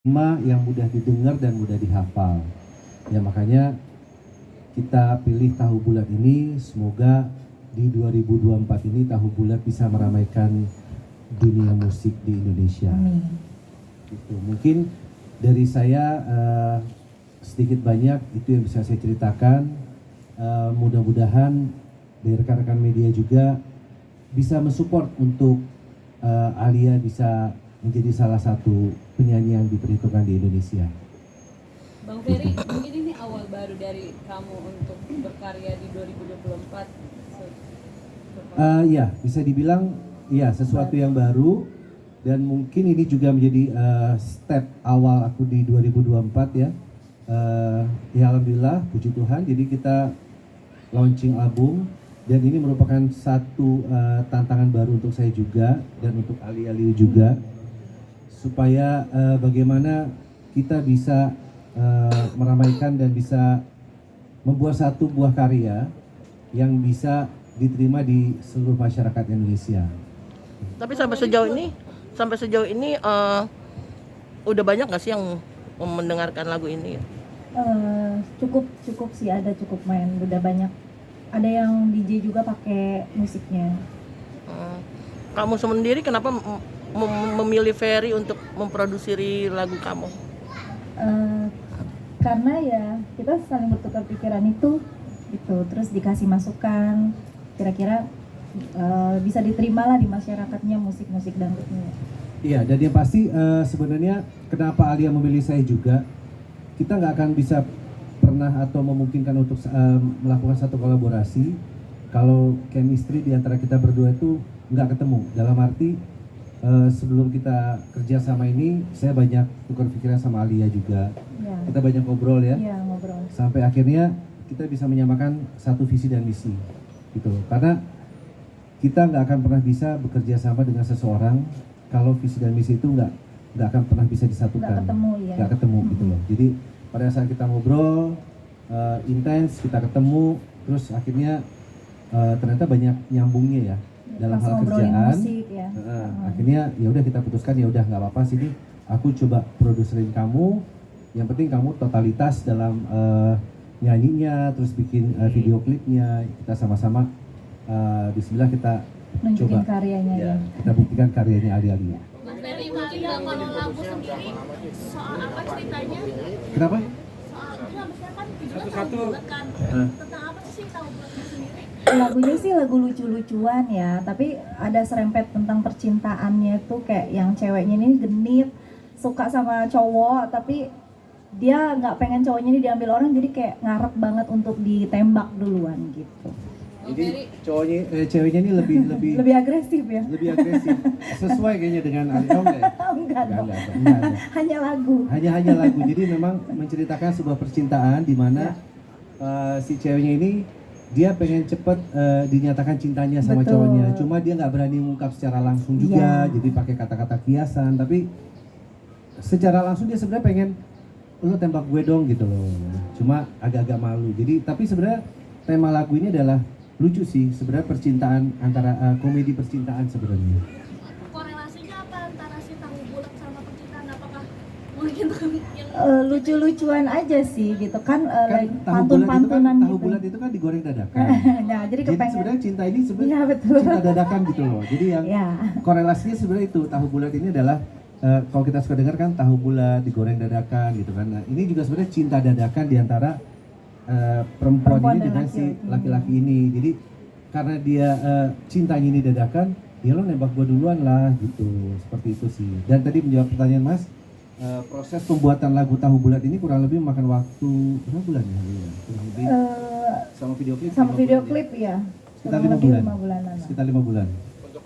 yang mudah didengar dan mudah dihafal. Ya makanya kita pilih Tahu Bulat ini, semoga di 2024 ini Tahu Bulat bisa meramaikan dunia musik di Indonesia. Amin. Gitu. Mungkin dari saya sedikit banyak itu yang bisa saya ceritakan. Mudah-mudahan dari rekan-rekan media juga bisa mensupport untuk Alia bisa menjadi salah satu penyanyi yang diperhitungkan di Indonesia. Bang Ferry, mungkin ini awal baru dari kamu untuk berkarya di 2024. Ya, bisa dibilang ya sesuatu yang baru, dan mungkin ini juga menjadi step awal aku di 2024 ya. Ya alhamdulillah, puji Tuhan. Jadi kita launching album, dan ini merupakan satu tantangan baru untuk saya juga dan untuk Ali juga, supaya bagaimana kita bisa meramaikan dan bisa membuat satu buah karya yang bisa diterima di seluruh masyarakat Indonesia. Tapi sampai sejauh ini udah banyak nggak sih yang mendengarkan lagu ini? Cukup sih, ada cukup main, udah banyak. Ada yang DJ juga pakai musiknya. Kamu sendiri kenapa memilih Ferry untuk memproduksi lagu kamu? Karena ya kita saling bertukar pikiran itu gitu, terus dikasih masukan, kira-kira bisa diterima lah di masyarakatnya musik-musik dangdutnya. Iya, dan yang pasti sebenarnya kenapa Alia memilih saya juga, kita nggak akan bisa pernah atau memungkinkan untuk melakukan satu kolaborasi kalau chemistry di antara kita berdua itu nggak ketemu. Dalam arti sebelum kita kerja sama ini, saya banyak tukar pikiran sama Alia juga. Ya. Kita banyak ngobrol ya. Iya, ngobrol. Sampai akhirnya kita bisa menyamakan satu visi dan misi, gitu. Karena kita nggak akan pernah bisa bekerja sama dengan seseorang kalau visi dan misi itu nggak akan pernah bisa disatukan. Nggak ketemu gitu loh. Jadi pada saat kita ngobrol intens, kita ketemu, terus akhirnya ternyata banyak nyambungnya ya dalam hal kerjaan. Musik, ya. Akhirnya ya udah kita putuskan, ya udah nggak apa-apa, sini aku coba produserin kamu. Yang penting kamu totalitas dalam nyanyinya, terus bikin video klipnya, kita sama-sama bismillah kita nunjukin coba karyanya ya. Kita buktikan karyanya Ali. Bang Ferry, mungkin kalau lagu sendiri soal apa ceritanya? Kenapa? Soal itu lagunya kan judulnya Tahu Bulat kan. Tentang apa sih Tahu Bulatnya sendiri? Lagunya sih lagu lucu-lucuan ya, tapi ada serempet tentang percintaannya tuh, kayak yang ceweknya ini genit, suka sama cowok, tapi dia nggak pengen cowoknya ini diambil orang, jadi kayak ngarep banget untuk ditembak duluan gitu. Jadi ceweknya ini lebih lebih agresif ya? Lebih agresif. Sesuai kayaknya dengan Ali ya? Enggak. Hanya lagu. Hanya lagu. Jadi memang menceritakan sebuah percintaan di mana si ceweknya ini dia pengen cepet dinyatakan cintanya sama cowoknya. Cuma dia nggak berani mengungkap secara langsung juga. Jadi pakai kata-kata kiasan. Tapi secara langsung dia sebenarnya pengen lo tembak gue dong gitu loh. Cuma agak-agak malu. Jadi tapi sebenarnya tema lagu ini adalah lucu sih, sebenarnya percintaan antara komedi percintaan sebenarnya. Korelasinya apa antara si Tahu Bulat sama percintaan? Apakah mungkin yang lucu-lucuan aja sih gitu kan, pantun-pantunan gitu. Tahu Bulat itu kan digoreng dadakan. Nah, jadi kepengen. Sebenarnya cinta ini sebenarnya cinta dadakan gitu loh. Jadi yang korelasinya sebenarnya itu Tahu Bulat ini adalah kalau kita suka dengar kan Tahu Bulat digoreng dadakan gitu kan. Nah, ini juga sebenarnya cinta dadakan di antara perempuan ini dengan si laki-laki ini. Jadi karena dia cintanya ini dadakan, ya lo nembak gue duluan lah gitu, seperti itu sih. Dan tadi menjawab pertanyaan Mas, proses pembuatan lagu Tahu Bulat ini kurang lebih memakan waktu berapa bulan ya? Kurang lebih sama video klip ya? Sekitar 5 bulan. Sekitar 5 bulan. Untuk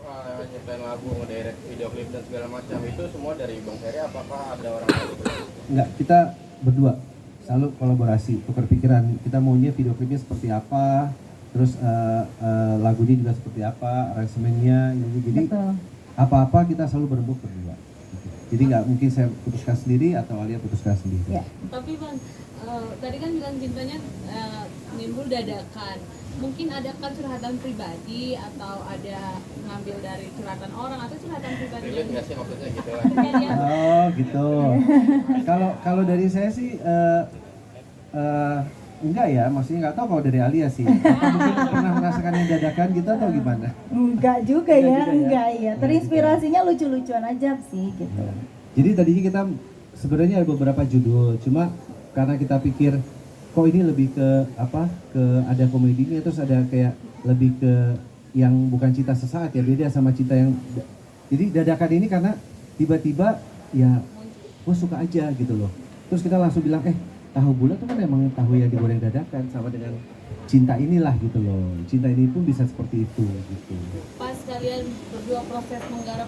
nyiptain lagu, ngedirect video klip dan segala macam itu semua dari Bang Ferry, apakah ada orang lain? Enggak, kita berdua selalu kolaborasi, tukar pikiran. Kita maunya video klipnya seperti apa, terus lagunya juga seperti apa, aransemennya. Jadi apa-apa kita selalu berembuk berdua. Jadi nggak mungkin saya putuskan sendiri atau Alia putuskan sendiri. Tapi Bang, tadi kan bilang cintanya nimbul dadakan. mungkin ada kan curhatan pribadi atau ada ngambil dari curhatan orang atau curhatan pribadi Relate nggak sih maksudnya gitu lah. Kan ya? Oh gitu. Kalau dari saya sih enggak ya, maksudnya nggak tahu kalau dari Alia sih. Apa mungkin pernah merasakan yang dadakan gitu atau gimana? Enggak juga Enggak ya, juga ya? enggak ya. Terinspirasinya lucu-lucuan aja sih gitu. Jadi tadinya kita sebenarnya ada beberapa judul, cuma karena kita pikir kok ini lebih ke apa? Ke ada komedinya, terus ada kayak lebih ke yang bukan cinta sesaat ya, beda sama cinta yang. Jadi dadakan ini karena tiba-tiba ya, gue suka aja gitu loh. Terus kita langsung bilang tahu bulat tuh kan emang tahu yang digoreng dadakan, sama dengan cinta inilah gitu loh. Cinta ini pun bisa seperti itu gitu. Pas kalian berdua proses menggarap